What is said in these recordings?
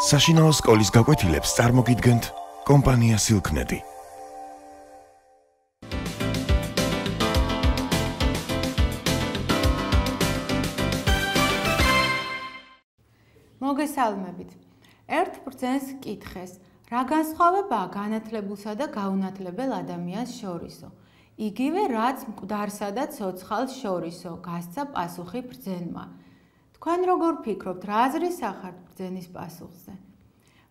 საშინაო სკოლის გაკვეთილებს წარმოგიდგენთ კომპანია Silknet. მოგესალმებით. ერთ ბრძენს კითხეს, რა განსხვავებაა განათლებულსა და გაუნათლებელ ადამიანს შორისო? იგივე რაც მკვდარსა და ცოცხალს შორისო, გასცა პასუხი ბრძენმა. თქვენ როგორ ფიქრობთ, რა აზრის ახართ ბრძენის პასუხზე?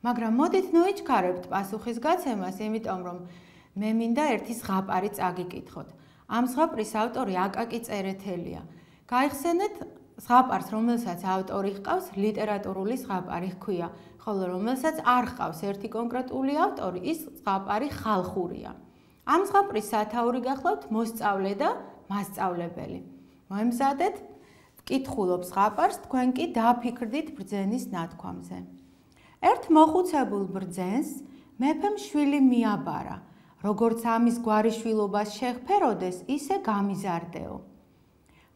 მაგრამ მოდით ნუიჩქარებთ პასუხის გაცემას, იმიტომ რომ მე მინდა ერთი ზღაპარი წაგიკითხოთ. ამ ზღაპრის ავტორი აკაკი წერეთელია. გაიხსენეთ ზღაპარს, რომელსაც ავტორი ჰყავს, ლიტერატურული ზღაპარი ჰქვია, ხოლო რომელსაც არ ჰყავს ერთი კონკრეტული ავტორი, ის ზღაპარი ხალხურია. ამ ზღაპრის სათაური გახლავთ მოსწავლე და მასწავლებელი. მოემზადეთ, ვკითხულობ ზღაპარს, თქვენ კი დააფიქრდით ბრძენის ნათქვამზე. ერთ მოხუცებულ ბრძენს მეფემ შვილი მიაბარა, როგორც ამის გვარი შვილობას შეღფეროდეს, ისე გამიზარდეო.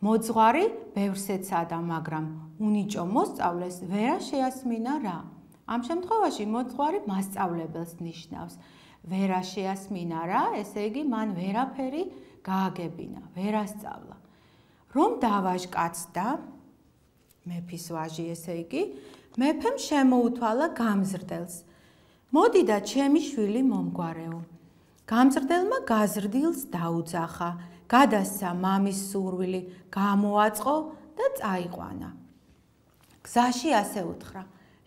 მოძღვარი ბევრს ეცადა, მაგრამ უნიჭო მოსწავლეს ვერა შეასმინა რა. ამ შემთხვევაში მოძღვარი მასწავლებელს ნიშნავს. ვერა შეასმინა რა, ესე იგი მან ვერაფერი გააგებინა, ვერ ასწავლა. რომ დავაჟკაცდა, მეფის ვაჟი ესე იგი, მეფემ შემოუთვალა გამზრდელს. მოდი და ჩემი შვილი მომგვარეო. გამზრდელმა გაზრდილს დაუძახა, გადასცა მამის სურვილი, გამოაწყო და წაიყვანა. გზაში ასე უთხრა,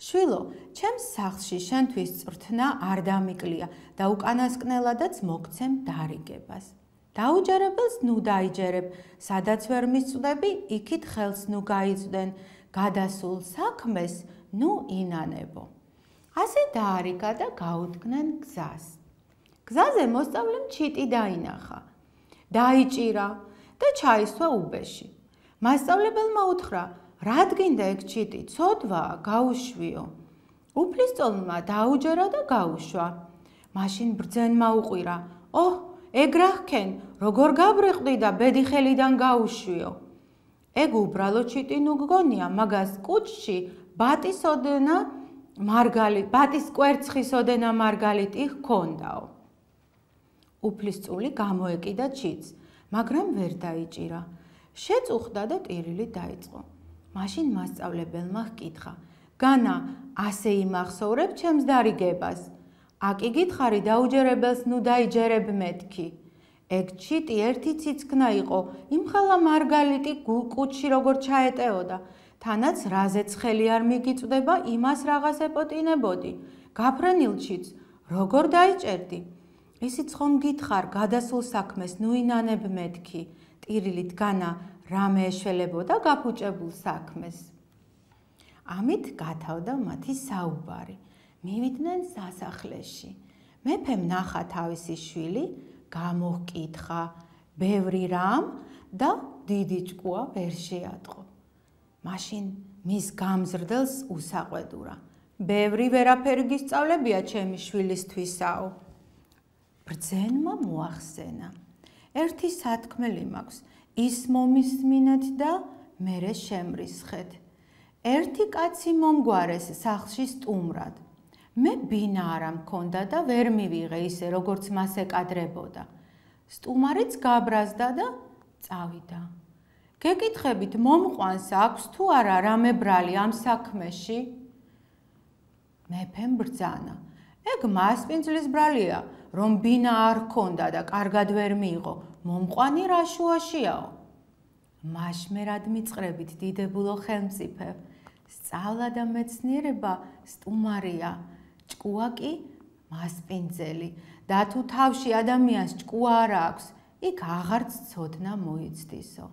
შვილო, ჩემს სახლში შენთვის წვრთნა არ დამიკლია და უკანასკნელადაც მოგცემ დარიგებას. დაუჯერებელს ნუ დაიჯერებ, სადაც ვერ მისწვდები, იქით ხელს ნუ გაიწვდენ, გადასულ საქმეს ნუ ინანებო. ასე დაარიგა და გაუდგნენ გზას. გზაზე მოსწავლემ ჩიტი დაინახა. დაიჭირა და ჩაისვა უბეში. მასწავლებელმა უთხრა, რადგინდა ეგ ჩიტი, ცოდვაა, გაუშვიო. უფლისწულმა დაუჯერა და გაუშვა. მაშინ ბრძენმა უყვირა, ოჰ, ეგ რა ჰქენ, როგორ გაბრეყდი და ბედი ხელიდან გაუშვიო. ეგ უბრალო ჩიტი ნუ გგონია, მაგას კუჭში ბატის კვერცხის ოდენა მარგალიტი ჰქონდაო. უფლისწული გამოეკიდა ჩიტს, მაგრამ ვერ დაიჭირა. შეწუხდა და ტირილი დაიწყო. მაშინ მასწავლებელმა ჰკითხა, განა, ასე იმახსოვრებ ჩემს დარიგებას? აკი გითხარი დაუჯერებელს ნუ დაიჯერებ მეთქი. ეგ ჩიტი ერთი ციცქნა იყო, იმხელა მარგალიტი კუჭში როგორ ჩაეტეოდა. თანაც რაზეც ხელი არ მიგიწვდება, იმას რაღაც ეპოტინებოდი. გაფრენილ ჩიტს როგორ დაიჭერდი? ისიც ხომ გითხარ, გადასულ საქმეს ნუ ინანებ მეთქი. ტირილით განა, რამე ეშველებოდა გაფუჭებულ საქმეს. ამით გათავდა მათი საუბარი. მივიდნენ სასახლეში. მეფემ ნახა თავისი შვილი, გამოჰკითხა ბევრი რამ და დიდი ჭკუა ვერ შეატყო. მაშინ მის გამზრდელს უსაყვედურა. ბევრი ვერაფერი გისწავლებია ჩემი შვილისთვისაო. ბრძენმა მოახსენა. ერთი სათქმელი მაქვს, ის მომისმინეთ და მერე შემრისხეთ. ერთი კაცი მომგვარეს სახლში სტუმრად. მე ბინა არა მქონდა და ვერ მივიღე ისე, როგორც მას ეკადრებოდა. სტუმარიც გაბრაზდა და წავიდა. გეკითხებით, მომყვანს აქვს თუ არა რამე ბრალი ამ საქმეში? მეფემ ბრძანა. ეგ მასპინძლის ბრალია, რომ ბინა არ ჰქონდა და კარგად ვერ მიიღო, მომყვანი რა შუაშიაო? მაშმერად მიწყრებით, დიდებულო ხელმწიფე, სწავლა და მეცნიერება სტუმარია, ჭკუა კი მასპინძელი და თუ თავში ადამიანს ჭკუა არ აქვს, იქ აღარც ცოდნა მოიცდისო.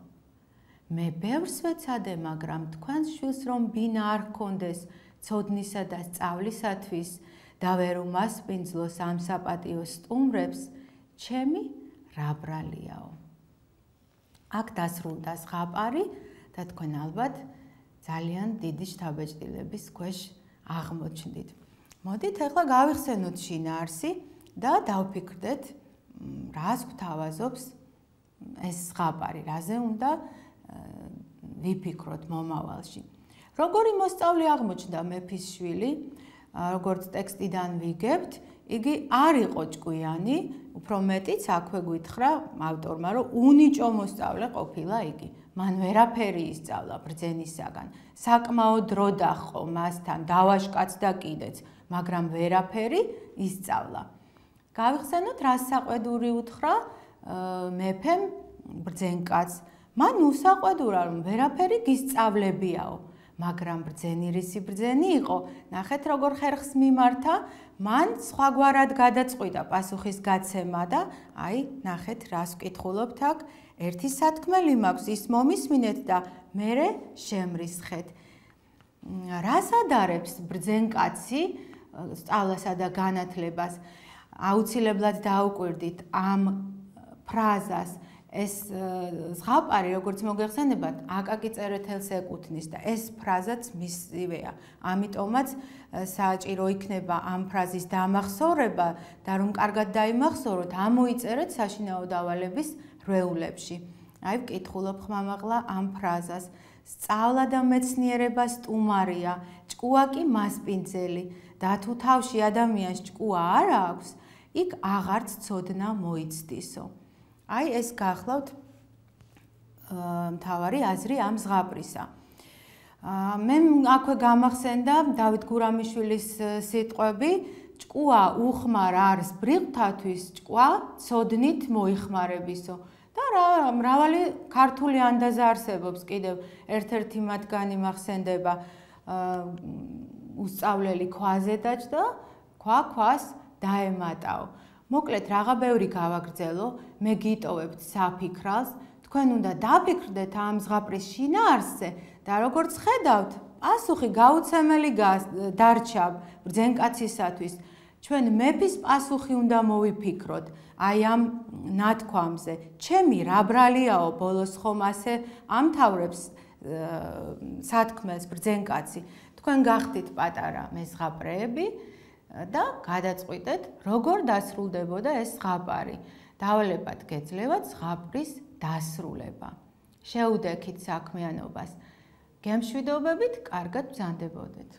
მე ბევრს ვეცადე, მაგრამ თქვენს შვილს რომ ბინა არ ჰქონდეს ცოდნისა და სწავლისათვის და ვერ უმასპინძლოს ამ საპატიო სტუმრებს, ჩემი რა ბრალიაო. აქ დასრულდა ზღაპარი და თქვენ ალბათ ძალიან დიდი შთაბეჭდილების ქვეშ აღმოჩნდით. მოდით ახლა გავიხსენოთ შინაარსი და დავფიქრდეთ, რას გვთავაზობს ეს ზღაპარი, რაზე უნდა ვიფიქროთ მომავალში. როგორი მოსწავლე აღმოჩნდა მეფის შვილი, როგორც ტექსტიდან ვიგებთ, იგი არ იყო ჭკვიანი, უფრო მეტიც აქვე გითხრა ავტორმა, რომ უნიჭო მოსწავლე ყოფილა იგი. მან ვერაფერი ისწავლა ბრძენისაგან. საკმაოდ დრო დაჰყო მასთან, დავაშკაცდა კიდეც, მაგრამ ვერაფერი ისწავლა. გავიხსენოთ, რა საყვედური უთხრა მეფემ ბრძენკაცს. მან უსაყვედურა, რომ ვერაფერი გისწავლებიაო. მაგრამ ბრძენი რისი ბრძენი იყო, ნახეთ როგორ ხერხს მიმართა, მან სხვაგვარად გადაწყვიტა პასუხის გაცემა და აი, ნახეთ რას ვკითხულობთ აქ, ერთი სათქმელი მაქვს, ის მომისმინეთ და მერე შემრისხეთ. რას ადარებს ბრძენკაცი სწავლასა და განათლებას? აუცილებლად დაუკვირდით ამ ფრაზას. ეს ზღაპარი, როგორც მოგეხსენებათ, აკაკი წერეთელს ეკუთვნის და ეს ფრაზაც მისივეა. ამიტომაც საჭირო იქნება ამ ფრაზის დამახსოვრება და რომ კარგად დაიმახსოვროთ, ამოიწერეთ საშინაო დავალების რვეულებში. აი, ვკითხულობ ხმამაღლა ამ ფრაზას. სწავლა და მეცნიერება სტუმარია, ჭკუა კი მასპინძელი და თუ თავში ადამიანს ჭკუა არ აქვს, იქ აღარც ცოდნა მოიცდისო. აი, ეს გახლავთ მთავარი აზრი ამ ზღაპრისა. მე აქვე გამახსენდა დავით გურამიშვილის სიტყვები, ჭკუა უხმარ არის ბრიყვთათვის, ჭკუა ცოდნით მოიხმარებისო. და მრავალი ქართული ანდაზა არსებობს კიდევ, ერთ-ერთი მათგანი მახსენდება უსწავლელი ქვაზე დაჯდა, ქვას დაემატაო. მოკლედ, რაღა ბევრი გავაგრძელო, მე გიტოვებთ საფიქრალს, თქვენ უნდა დაფიქრდეთ ამ ზღაპრის შინაარსზე და როგორც ხედავთ, პასუხი გაუცემელი დარჩა ბრძენკაცისათვის. ჩვენ მეფის პასუხი უნდა მოვიფიქროთ აი ამ ნათქვამზე. ჩემი რა ბრალიაო ბოლოს ხომ ასე ამთავრებს სათქმელს ბრძენკაცი. თქვენ გახდით პატარა მეზღაპრეები და გადაწყვიტეთ, როგორ დასრულდებოდა ეს ზღაპარი. დავალებად გეძლევათ ზღაპრის დასრულება. შეუდექით საქმიანობას. გემშვიდობებით, კარგად ბრძანდებოდეთ.